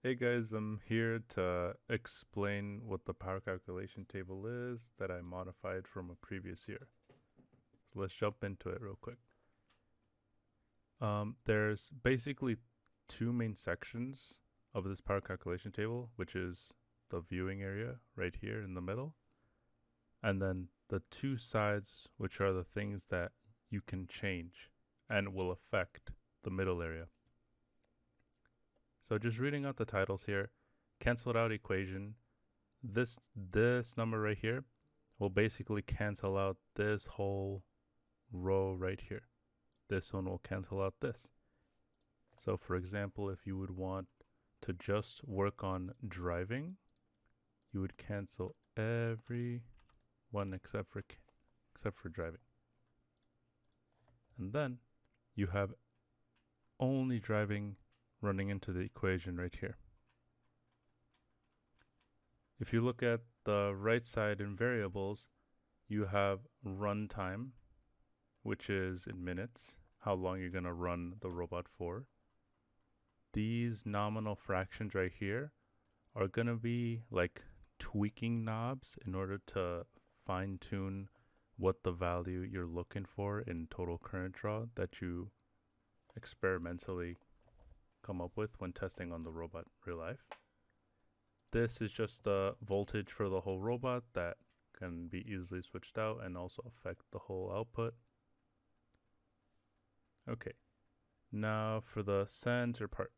Hey guys, I'm here to explain what the power calculation table is that I modified from a previous year. So let's jump into it real quick. There's basically two main sections of this power calculation table, which is the viewing area right here in the middle, and then the two sides, which are the things that you can change and will affect the middle area. So just reading out the titles here, canceled out equation. This number right here will basically cancel out this whole row right here. This one will cancel out this. So for example, if you would want to just work on driving, you would cancel every one except for driving. And then you have only driving running into the equation right here. If you look at the right side in variables, you have run time, which is in minutes, how long you're going to run the robot for. These nominal fractions right here are going to be like tweaking knobs in order to fine tune what the value you're looking for in total current draw that you experimentally come up with when testing on the robot real life. This is just the voltage for the whole robot that can be easily switched out and also affect the whole output. Okay, now for the center part.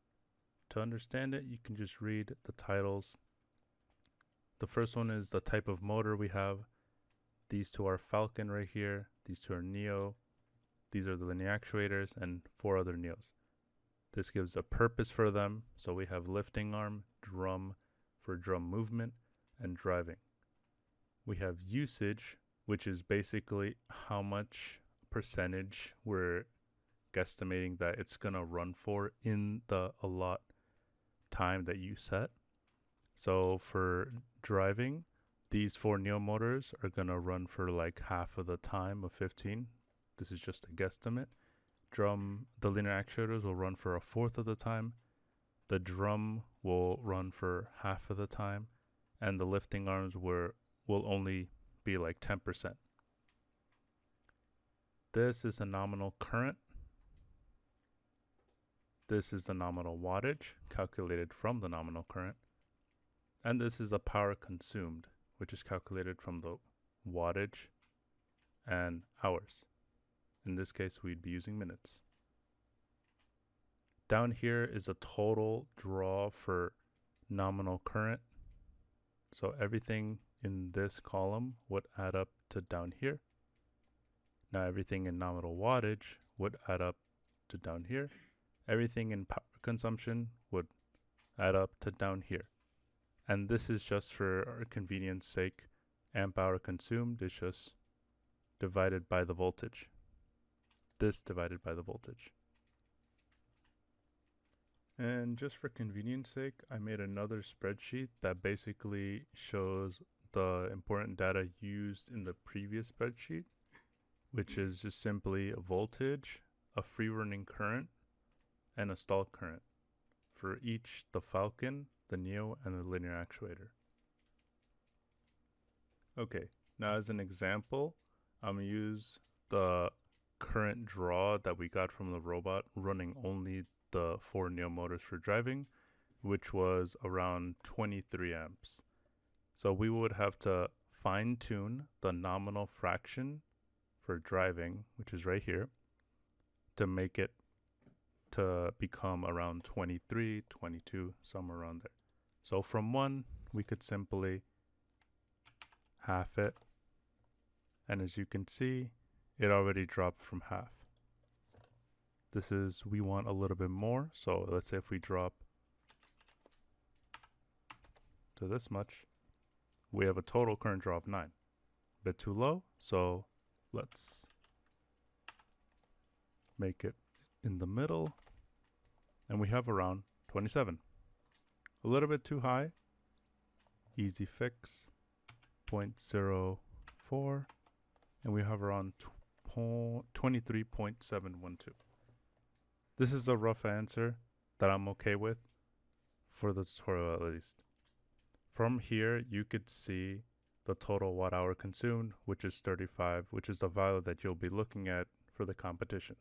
To understand it, you can just read the titles. The first one is the type of motor we have. These two are Falcon right here. These two are Neo. These are the linear actuators and 4 other Neos. This gives a purpose for them. So we have lifting arm, drum for drum movement, and driving. We have usage, which is basically how much percentage we're guesstimating that it's going to run for in the allot time that you set. So for driving, these 4 Neo motors are going to run for like half of the time of 15. This is just a guesstimate. The linear actuators will run for a fourth of the time. The drum will run for half of the time. And the lifting arms will only be like 10%. This is a nominal current. This is the nominal wattage calculated from the nominal current. And this is the power consumed, which is calculated from the wattage and hours. In this case, we'd be using minutes. Down here is a total draw for nominal current. So everything in this column would add up to down here. Now everything in nominal wattage would add up to down here. Everything in power consumption would add up to down here. And this is just for our convenience sake. Amp hour consumed is just divided by the voltage. This divided by the voltage. And just for convenience sake, I made another spreadsheet that basically shows the important data used in the previous spreadsheet, which is just simply a voltage, a free running current, and a stall current for each the Falcon, the Neo, and the linear actuator. Okay, now as an example, I'm going to use the current draw that we got from the robot running only the 4 Neo motors for driving, which was around 23 amps. So we would have to fine tune the nominal fraction for driving, which is right here, to make it to become around 23, 22, somewhere around there. So from 1, we could simply half it. And as you can see, it already dropped from half. We want a little bit more. So let's say if we drop to this much, we have a total current draw of 9. A bit too low, so let's make it in the middle. And we have around 27. A little bit too high. Easy fix, 0.04. And we have around 23.712. This is a rough answer that I'm okay with for the tutorial at least. From here, you could see the total watt hour consumed, which is 35, which is the value that you'll be looking at for the competition.